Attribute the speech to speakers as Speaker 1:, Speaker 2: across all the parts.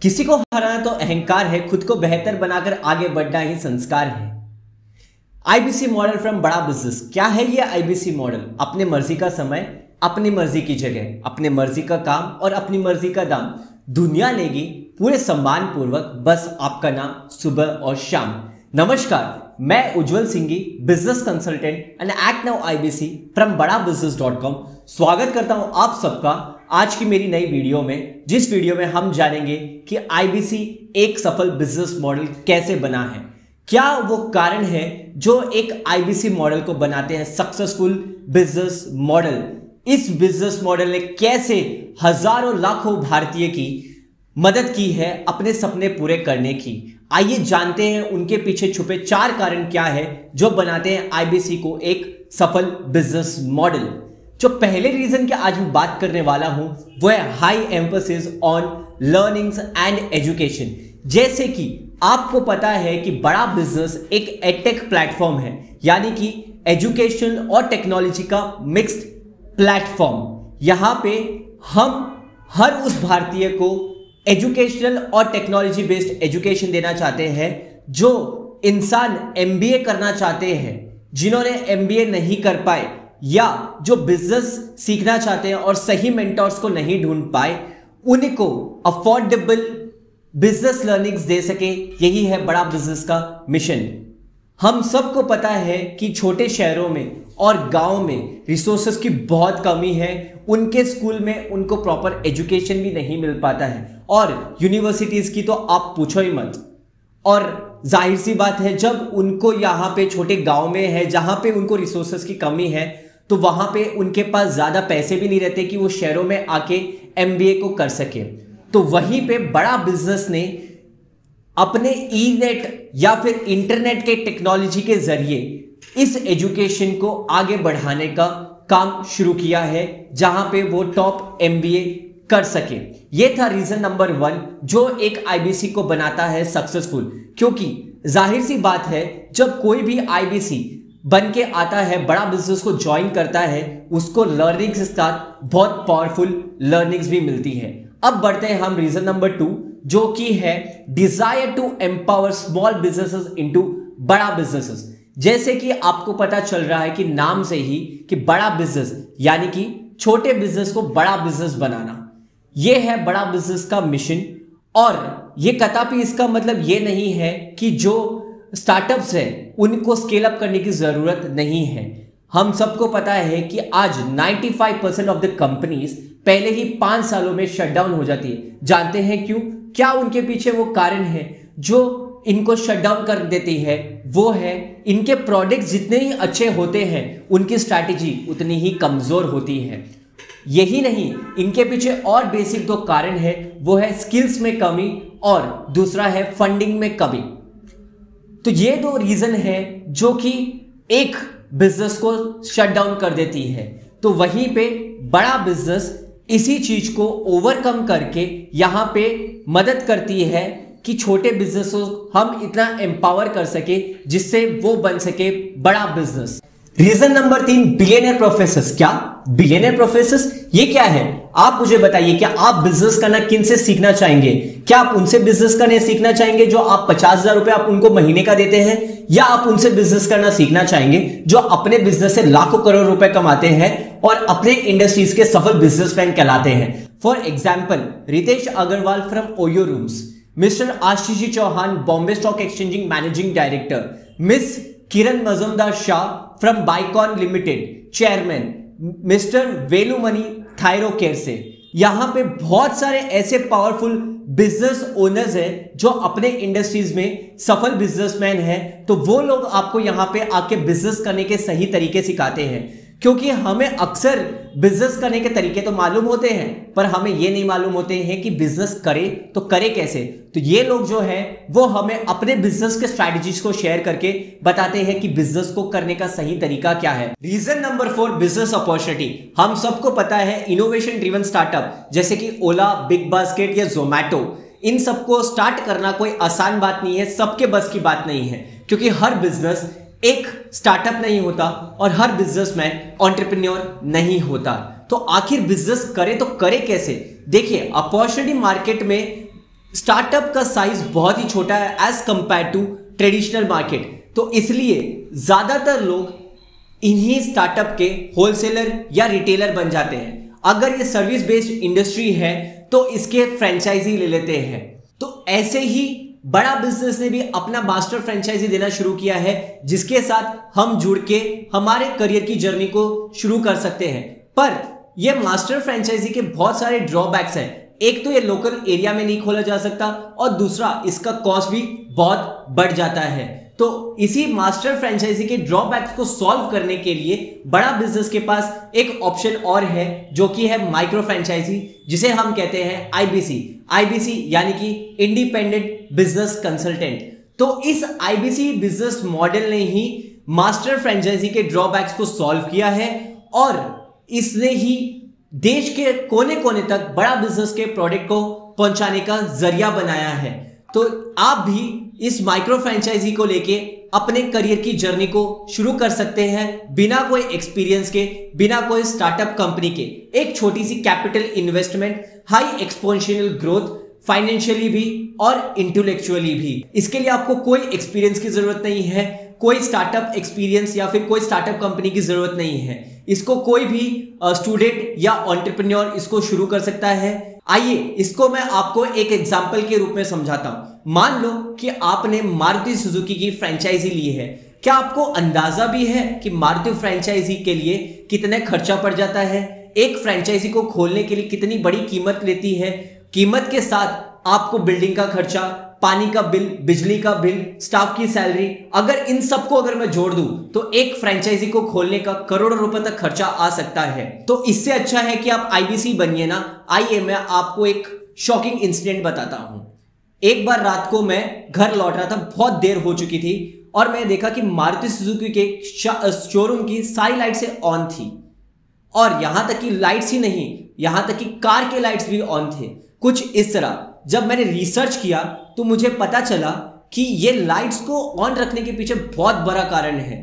Speaker 1: किसी को हराना तो अहंकार है, खुद को बेहतर बनाकर आगे बढ़ना ही संस्कार है। आईबीसी मॉडल फ्रॉम बड़ा बिजनेस। क्या है ये आईबीसी मॉडल? अपने मर्जी का समय, अपनी मर्जी की जगह, अपनी मर्जी का काम और अपनी मर्जी का दाम। दुनिया लेगी पूरे सम्मान पूर्वक, बस आपका नाम सुबह और शाम। नमस्कार, मैं Ujjwal Singhi, business consultant and act now IBC from badabusiness.com। स्वागत करता हूं आप सबका आज की मेरी नई वीडियो में, जिस वीडियो में हम जानेंगे कि आईबीसी एक सफल बिजनेस मॉडल कैसे बना है। क्या वो कारण है जो एक आईबीसी मॉडल को बनाते हैं सक्सेसफुल बिजनेस मॉडल। इस बिजनेस मॉडल ने कैसे हजारों लाखों भारतीय की मदद की है अपने सपने पूरे करने की। आइए जानते हैं उनके पीछे छुपे 4 कारण क्या है जो बनाते हैं आईबीसी को एक सफल बिजनेस मॉडल। जो पहले रीजन की आज मैं बात करने वाला हूं वो है high emphasis on learnings and education. जैसे कि आपको पता है कि बड़ा बिजनेस एक एडटेक प्लेटफॉर्म है, यानी कि एजुकेशन और टेक्नोलॉजी का मिक्स्ड प्लेटफॉर्म। यहां पे हम हर उस भारतीय को एजुकेशनल और टेक्नोलॉजी बेस्ड एजुकेशन देना चाहते हैं। जो इंसान एमबीए करना चाहते हैं, जिन्होंने एमबीए नहीं कर पाए या जो बिजनेस सीखना चाहते हैं और सही मेंटर्स को नहीं ढूंढ पाए, उनको अफोर्डेबल बिजनेस लर्निंग्स दे सके, यही है बड़ा बिजनेस का मिशन। हम सबको पता है कि छोटे शहरों में और गांव में रिसोर्सेज की बहुत कमी है। उनके स्कूल में उनको प्रॉपर एजुकेशन भी नहीं मिल पाता है और यूनिवर्सिटीज की तो आप पूछो ही मत। और जाहिर सी बात है, जब उनको यहाँ पे छोटे गांव में है जहां पे उनको रिसोर्सेज की कमी है, तो वहां पे उनके पास ज्यादा पैसे भी नहीं रहते कि वो शहरों में आके एमबीए को कर सके। तो वहीं पे बड़ा बिजनेस ने अपने ई नेट या फिर इंटरनेट के टेक्नोलॉजी के जरिए इस एजुकेशन को आगे बढ़ाने का काम शुरू किया है, जहां पे वो टॉप एमबीए कर सके। ये था रीजन नंबर 1 जो एक आईबीसी को बनाता है सक्सेसफुल। क्योंकि जाहिर सी बात है, जब कोई भी आईबीसी बन के आता है, बड़ा बिजनेस को ज्वाइन करता है, उसको लर्निंग्स के साथ बहुत पावरफुल लर्निंग्स भी मिलती है। अब बढ़ते हैं हम रीजन नंबर 2 जो कि है desire to empower small businesses into बड़ा बिजनेसेस। जैसे कि आपको पता चल रहा है कि नाम से ही कि बड़ा बिजनेस यानी कि छोटे बिजनेस को बड़ा बिजनेस बनाना, यह है बड़ा बिजनेस का मिशन। और यह कदापि इसका मतलब यह नहीं है कि जो स्टार्टअप्स है उनको स्केल अप करने की जरूरत नहीं है। हम सबको पता है कि आज 95% ऑफ द कंपनीज पहले ही 5 सालों में शटडाउन हो जाती है। जानते हैं क्यों? क्या उनके पीछे वो कारण है जो इनको शटडाउन कर देती है? वो है इनके प्रोडक्ट्स जितने ही अच्छे होते हैं, उनकी स्ट्रैटेजी उतनी ही कमजोर होती है। यही नहीं, इनके पीछे और बेसिक 2 कारण है, वो है स्किल्स में कमी और दूसरा है फंडिंग में कमी। तो ये 2 रीजन है जो कि एक बिजनेस को शट डाउन कर देती है। तो वहीं पे बड़ा बिजनेस इसी चीज को ओवरकम करके यहां पे मदद करती है कि छोटे बिजनेस को हम इतना एम्पावर कर सके जिससे वो बन सके बड़ा business. Reason number 3 billionaire professors. क्या बिलियनर प्रोफेसर्स ये क्या है? आप मुझे बताइए, क्या आप बिजनेस करना किन से सीखना चाहेंगे? क्या आप उनसे बिजनेस करना सीखना चाहेंगे जो आप 50,000 रुपए आप उनको महीने का देते हैं, या आप उनसे बिजनेस करना सीखना चाहेंगे जो अपने बिजनेस से लाखों करोड़ रुपए कमाते हैं और अपने इंडस्ट्रीज के सफल बिजनेसमैन कहलाते हैं? For example, Ritesh Agarwal from OYO rooms, mister Ashish Chauhan Bombay stock exchanging managing director, miss Kiran Majumdar Shah from Biocon limited chairman, mister Velumani Thyrocare से। यहां पे बहुत सारे ऐसे पावरफुल बिजनेस ओनर्स हैं जो अपने इंडस्ट्रीज में सफल बिजनेसमैन हैं। तो वो लोग आपको यहां पे आके बिजनेस करने के सही तरीके सिखाते हैं। क्योंकि हमें अक्सर बिजनेस करने के तरीके तो मालूम होते हैं, पर हमें ये नहीं मालूम होते हैं कि बिजनेस करे तो करे कैसे। तो ये लोग जो है वो हमें अपने बिजनेस के स्ट्रैटेजीज को शेयर करके बताते हैं कि बिजनेस को करने का सही तरीका क्या है। Reason number 4 business opportunity. हम सबको पता है इनोवेशन ड्रिवन स्टार्टअप जैसे कि ओला, बिग बास्केट या जोमैटो, इन सबको स्टार्ट करना कोई आसान बात नहीं है, सबके बस की बात नहीं है। क्योंकि हर बिजनेस एक स्टार्टअप नहीं होता और हर बिजनेसमैन एंटरप्रेन्योर नहीं होता। तो आखिर बिजनेस करे तो करे कैसे? देखिए, अपॉर्चुनिटी मार्केट में स्टार्टअप का साइज बहुत ही छोटा है as compare to traditional market, तो इसलिए ज्यादातर लोग इन्हीं स्टार्टअप के होलसेलर या रिटेलर बन जाते हैं। अगर ये सर्विस बेस्ड इंडस्ट्री है तो इसके फ्रेंचाइजी ले लेते हैं। तो ऐसे ही बड़ा बिजनेस ने भी अपना मास्टर फ्रेंचाइजी देना शुरू किया है, जिसके साथ हम जुड़ के हमारे करियर की जर्नी को शुरू कर सकते हैं। पर यह मास्टर फ्रेंचाइजी के बहुत सारे ड्रॉबैक्स हैं। एक तो ये लोकल एरिया में नहीं खोला जा सकता और दूसरा इसका कॉस्ट भी बहुत बढ़ जाता है। तो इसी मास्टर फ्रेंचाइजी के ड्रॉबैक्स को सॉल्व करने के लिए बड़ा बिजनेस के पास एक ऑप्शन और है, जो कि है माइक्रो फ्रेंचाइजी, जिसे हम कहते हैं आईबीसी यानी कि इंडिपेंडेंट बिजनेस कंसल्टेंट। तो इस आईबीसी बिजनेस मॉडल ने ही मास्टर फ्रेंचाइजी के ड्रॉबैक्स को सॉल्व किया है और इसने ही देश के कोने कोने तक बड़ा बिजनेस के प्रोडक्ट को पहुंचाने का जरिया बनाया है। तो आप भी इस माइक्रो फ्रेंचाइजी को लेके अपने करियर की जर्नी को शुरू कर सकते हैं, बिना कोई एक्सपीरियंस के, बिना कोई स्टार्टअप कंपनी के। एक छोटी सी capital investment, high exponential growth, financially भी और इंटेलेक्चुअली भी। इसके लिए आपको कोई एक्सपीरियंस की जरूरत नहीं है, कोई स्टार्टअप एक्सपीरियंस या फिर कोई स्टार्टअप कंपनी की जरूरत नहीं है। इसको कोई भी स्टूडेंट या एंटरप्रेन्योर इसको शुरू कर सकता है। आइए इसको मैं आपको एक एग्जांपल के रूप में समझाता हूं। मान लो कि आपने मारुति सुजुकी की फ्रेंचाइजी ली है। क्या आपको अंदाजा भी है कि मारुति फ्रेंचाइजी के लिए कितने खर्चा पड़ जाता है? एक फ्रेंचाइजी को खोलने के लिए कितनी बड़ी कीमत लेती है? कीमत के साथ आपको बिल्डिंग का खर्चा, पानी का बिल, बिजली का बिल, स्टाफ की सैलरी, अगर इन सबको अगर मैं जोड़ दूं तो एक फ्रेंचाइजी को खोलने का करोड़ों रुपए तक खर्चा आ सकता है। तो इससे अच्छा है कि आप आईबीसी बनिए ना। आइए मैं आपको एक शॉकिंग इंसिडेंट बताता हूं। एक बार रात को मैं घर लौट रहा था, बहुत देर हो चुकी थी और मैं देखा कि मारुति सुजुकी के शोरूम की सारी लाइट्स ऑन थी और यहां तक कि लाइट्स ही नहीं, यहां तक कि कार के लाइट्स भी ऑन थे। कुछ इस तरह जब मैंने रिसर्च किया तो मुझे पता चला कि ये लाइट्स को ऑन रखने के पीछे बहुत बड़ा कारण है।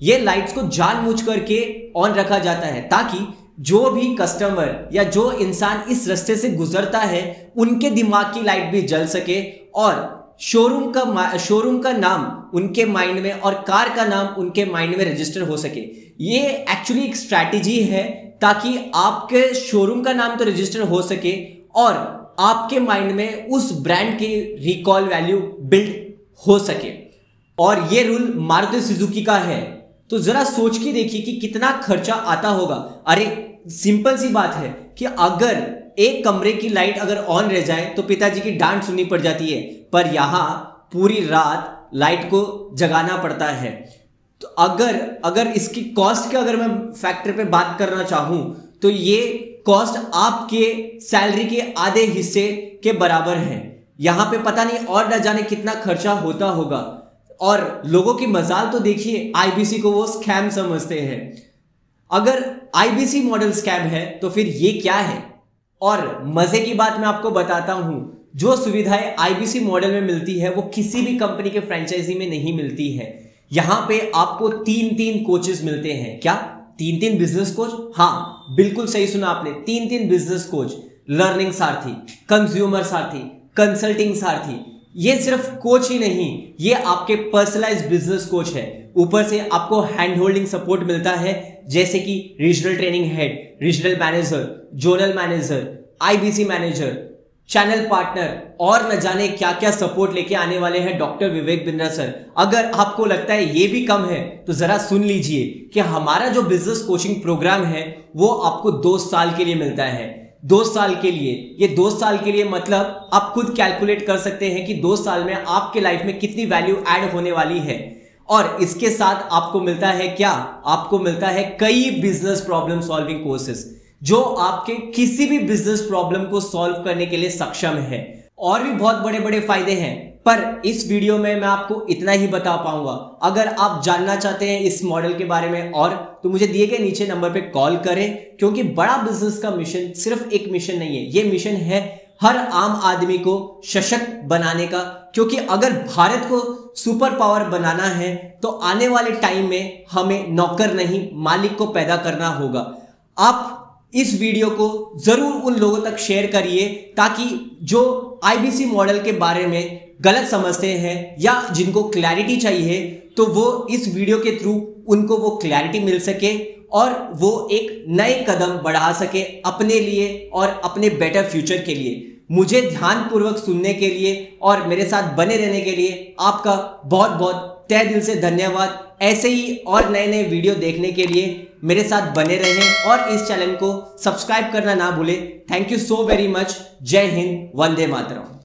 Speaker 1: ये लाइट्स को जानबूझ करके ऑन रखा जाता है ताकि जो भी कस्टमर या जो इंसान इस रास्ते से गुजरता है उनके दिमाग की लाइट भी जल सके और शोरूम का नाम उनके माइंड में और कार का नाम उनके माइंड में रजिस्टर हो सके। ये एक्चुअली एक स्ट्रैटेजी है ताकि आपके शोरूम का नाम तो रजिस्टर हो सके और आपके माइंड में उस ब्रांड की रिकॉल वैल्यू बिल्ड हो सके। और ये रूल मारुति सुजुकी का है। तो जरा सोच के देखिए कि कितना खर्चा आता होगा। अरे सिंपल सी बात है कि अगर एक कमरे की लाइट अगर ऑन रह जाए तो पिताजी की डांट सुननी पड़ जाती है, पर यहां पूरी रात लाइट को जगाना पड़ता है। तो अगर इसकी कॉस्ट का अगर मैं फैक्टर पे बात करना चाहूं तो ये कॉस्ट आपके सैलरी के आधे हिस्से के बराबर है। यहां पे पता नहीं और न जाने कितना खर्चा होता होगा। और लोगों की मजाल तो देखिए, आईबीसी को वो स्कैम समझते हैं। अगर आईबीसी मॉडल स्कैम है तो फिर ये क्या है? और मजे की बात मैं आपको बताता हूं, जो सुविधाएं आईबीसी मॉडल में मिलती है वो किसी भी कंपनी के फ्रेंचाइजी में नहीं मिलती है। यहां पे आपको 3 कोचेस मिलते हैं। क्या 3 बिजनेस कोच? हाँ, बिल्कुल सही सुना आपने, 3 बिजनेस कोच, लर्निंग सारथी, कंज्यूमर सारथी, कंसल्टिंग सारथी। ये सिर्फ कोच ही नहीं, ये आपके पर्सनलाइज्ड बिजनेस कोच है। ऊपर से आपको हैंड होल्डिंग सपोर्ट मिलता है, जैसे कि regional training head, regional manager, zonal manager, IBC manager, channel partner और न जाने क्या क्या सपोर्ट लेके आने वाले हैं डॉक्टर विवेक बिंद्रा सर। अगर आपको लगता है ये भी कम है तो जरा सुन लीजिए कि हमारा जो बिजनेस कोचिंग प्रोग्राम है वो आपको 2 साल के लिए मिलता है। 2 साल के लिए, ये 2 साल के लिए मतलब आप खुद कैलकुलेट कर सकते हैं कि 2 साल में आपके लाइफ में कितनी वैल्यू ऐड होने वाली है। और इसके साथ आपको मिलता है क्या? आपको मिलता है कई बिजनेस प्रॉब्लम सॉल्विंग कोर्सेस जो आपके किसी भी बिजनेस प्रॉब्लम को सॉल्व करने के लिए सक्षम है। और भी बहुत बड़े बड़े फायदे हैं, पर इस वीडियो में मैं आपको इतना ही बता पाऊंगा। अगर आप जानना चाहते हैं इस मॉडल के बारे में और, तो मुझे दिए गए नीचे नंबर पे कॉल करें, क्योंकि बड़ा बिजनेस का मिशन सिर्फ एक मिशन नहीं है, ये मिशन है हर आम आदमी को सशक्त बनाने का। क्योंकि अगर भारत को सुपर पावर बनाना है तो आने वाले टाइम में हमें नौकर नहीं मालिक को पैदा करना होगा। आप इस वीडियो को जरूर उन लोगों तक शेयर करिए ताकि जो आईबीसी मॉडल के बारे में गलत समझते हैं या जिनको क्लैरिटी चाहिए तो वो इस वीडियो के थ्रू उनको वो क्लैरिटी मिल सके और वो एक नए कदम बढ़ा सके अपने लिए और अपने बेटर फ्यूचर के लिए। मुझे ध्यानपूर्वक सुनने के लिए और मेरे साथ बने रहने के लिए आपका बहुत बहुत तहे दिल से धन्यवाद। ऐसे ही और नए नए वीडियो देखने के लिए मेरे साथ बने रहें और इस चैनल को सब्सक्राइब करना ना भूलें। Thank you so very much. जय हिंद, वंदे मातरम।